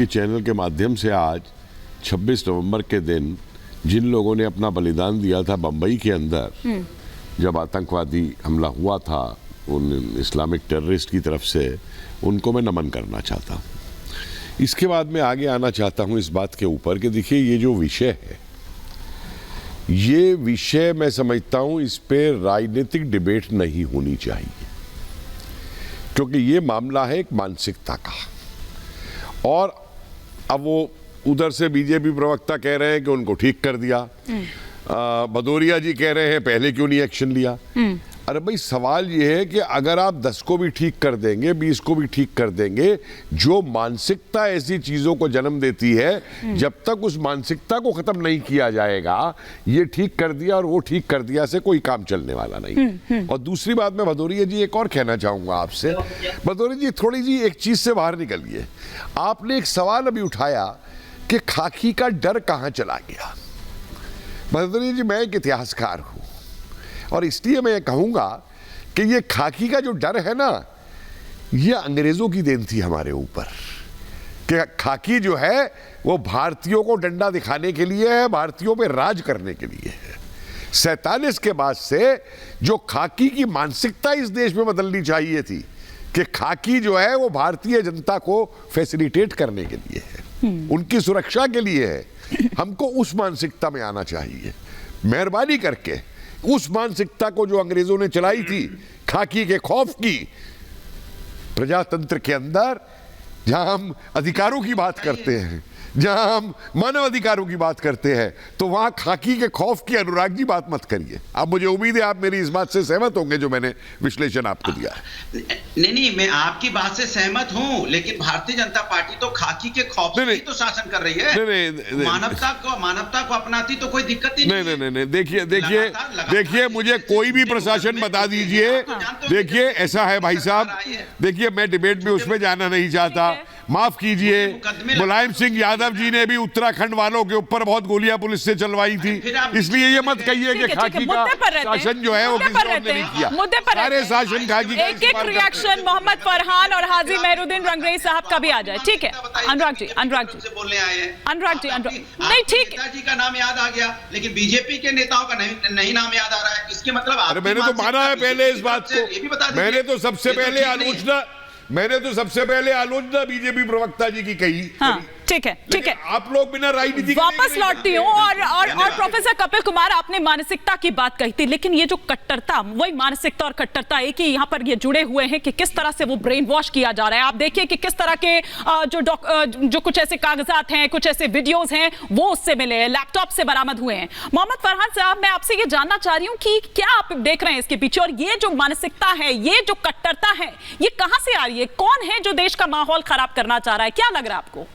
आपके चैनल के माध्यम से आज 26 नवंबर के दिन जिन लोगों ने अपना बलिदान दिया था बम्बई के अंदर जब आतंकवादी हमला हुआ था उन इस्लामिक टेररिस्ट की तरफ से, उनको मैं नमन करना चाहता हूँ। इसके बाद मैं आगे आना चाहता हूँ इस बात के ऊपर कि देखिए ये जो विषय है, ये विषय मैं समझता हूँ इस पे राजनीतिक डिबेट नहीं होनी चाहिए, क्योंकि ये मामला है एक मानसिकता का। और अब वो उधर से बीजेपी प्रवक्ता कह रहे हैं कि उनको ठीक कर दिया, भदौरिया जी कह रहे हैं पहले क्यों नहीं एक्शन लिया। अरे भाई सवाल ये है कि अगर आप 10 को भी ठीक कर देंगे, 20 को भी ठीक कर देंगे, जो मानसिकता ऐसी चीजों को जन्म देती है, जब तक उस मानसिकता को खत्म नहीं किया जाएगा, ये ठीक कर दिया और वो ठीक कर दिया से कोई काम चलने वाला नहीं। और दूसरी बात मैं भदौरिया जी एक और कहना चाहूंगा आपसे। भदौरिया जी थोड़ी जी एक चीज से बाहर निकलिए। आपने एक सवाल अभी उठाया कि खाकी का डर कहां चला गया। भदौरिया जी मैं एक इतिहासकार हूं और इसलिए मैं कहूंगा कि ये खाकी का जो डर है ना, ये अंग्रेजों की देन थी हमारे ऊपर। कि खाकी जो है वो भारतीयों को डंडा दिखाने के लिए है, भारतीयों पे राज करने के लिए है। 47 के बाद से जो खाकी की मानसिकता इस देश में बदलनी चाहिए थी कि खाकी जो है वो भारतीय जनता को फैसिलिटेट करने के लिए है, उनकी सुरक्षा के लिए है। हमको उस मानसिकता में आना चाहिए। मेहरबानी करके उस मानसिकता को जो अंग्रेजों ने चलाई थी, खाकी के खौफ की, प्रजातंत्र के अंदर जहां हम अधिकारों की बात करते हैं, जहां हम मानव अधिकारों की बात करते हैं, तो वहां खाकी के खौफ की अनुराग जी बात मत करिए। अब मुझे उम्मीद है आप मेरी इस बात से सहमत होंगे जो मैंने विश्लेषण आपको दिया है। नहीं, मैं आपकी बात से सहमत हूं, लेकिन भारतीय जनता पार्टी तो खाकी के खौफ से ही तो शासन कर रही है। मानवता को अपनाती तो कोई दिक्कत ही नहीं। नहीं, देखिए मुझे कोई भी प्रशासन बता दीजिए। देखिए ऐसा है भाई साहब, देखिए मैं डिबेट में उसमें जाना नहीं चाहता, माफ कीजिए। मुलायम सिंह यादव जी ने भी उत्तराखंड वालों के ऊपर बहुत गोलियां पुलिस से चलवाई थी, इसलिए ये मत कहिए कि खाकी का शासन जो है वो किसी और ने नहीं किया। सारे शासन खाकी का। एक रिएक्शन मोहम्मद फरहान और हाजी मेहरुद्दीन रंगरेज साहब का भी आ जाए। ठीक है अनुराग जी बोलने आए हैं। अनुराग नहीं ठीक, नेताजी का नाम याद आ गया, लेकिन बीजेपी के नेताओं का नहीं नाम याद आ रहा है। इसके मतलब अरे मैंने तो माना है पहले इस बात को। मैंने तो सबसे पहले आलोचना बीजेपी प्रवक्ता जी की कही। हाँ, ठीक है आप लोग बिना राजनीति वापस लौटती हूँ। और प्रोफेसर कपिल कुमार, आपने मानसिकता की बात कही थी, लेकिन ये जो कट्टरता, वही मानसिकता और कट्टरता एक ही यहाँ पर ये जुड़े हुए हैं कि किस तरह से वो ब्रेन वॉश किया जा रहा है। आप देखिए कि किस तरह के जो कुछ ऐसे कागजात हैं, कुछ ऐसे वीडियोस हैं, वो उससे मिले हैं, लैपटॉप से बरामद हुए हैं। मोहम्मद फरहान साहब, मैं आपसे ये जानना चाह रही हूँ कि क्या आप देख रहे हैं इसके पीछे, और ये जो मानसिकता है, ये जो कट्टरता है, ये कहां से आ रही है? कौन है जो देश का माहौल खराब करना चाह रहा है? क्या लग रहा है आपको?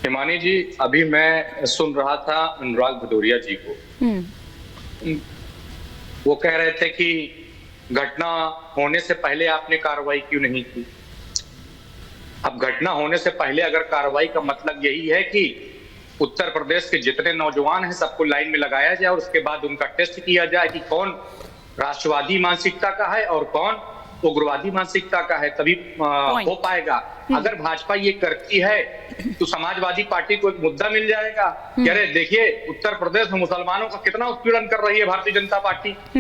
हिमानी जी, अभी मैं सुन रहा था अनुराग भदौरिया जी को। वो कह रहे थे कि घटना होने से पहले आपने कार्रवाई क्यों नहीं की। अब घटना होने से पहले अगर कार्रवाई का मतलब यही है कि उत्तर प्रदेश के जितने नौजवान हैं सबको लाइन में लगाया जाए और उसके बाद उनका टेस्ट किया जाए कि कौन राष्ट्रवादी मानसिकता का है और कौन उग्रवादी मानसिकता का है, तभी हो पाएगा। अगर भाजपा ये करती है तो समाजवादी पार्टी को एक मुद्दा मिल जाएगा कि अरे देखिए उत्तर प्रदेश में मुसलमानों का कितना उत्पीड़न कर रही है भारतीय जनता पार्टी।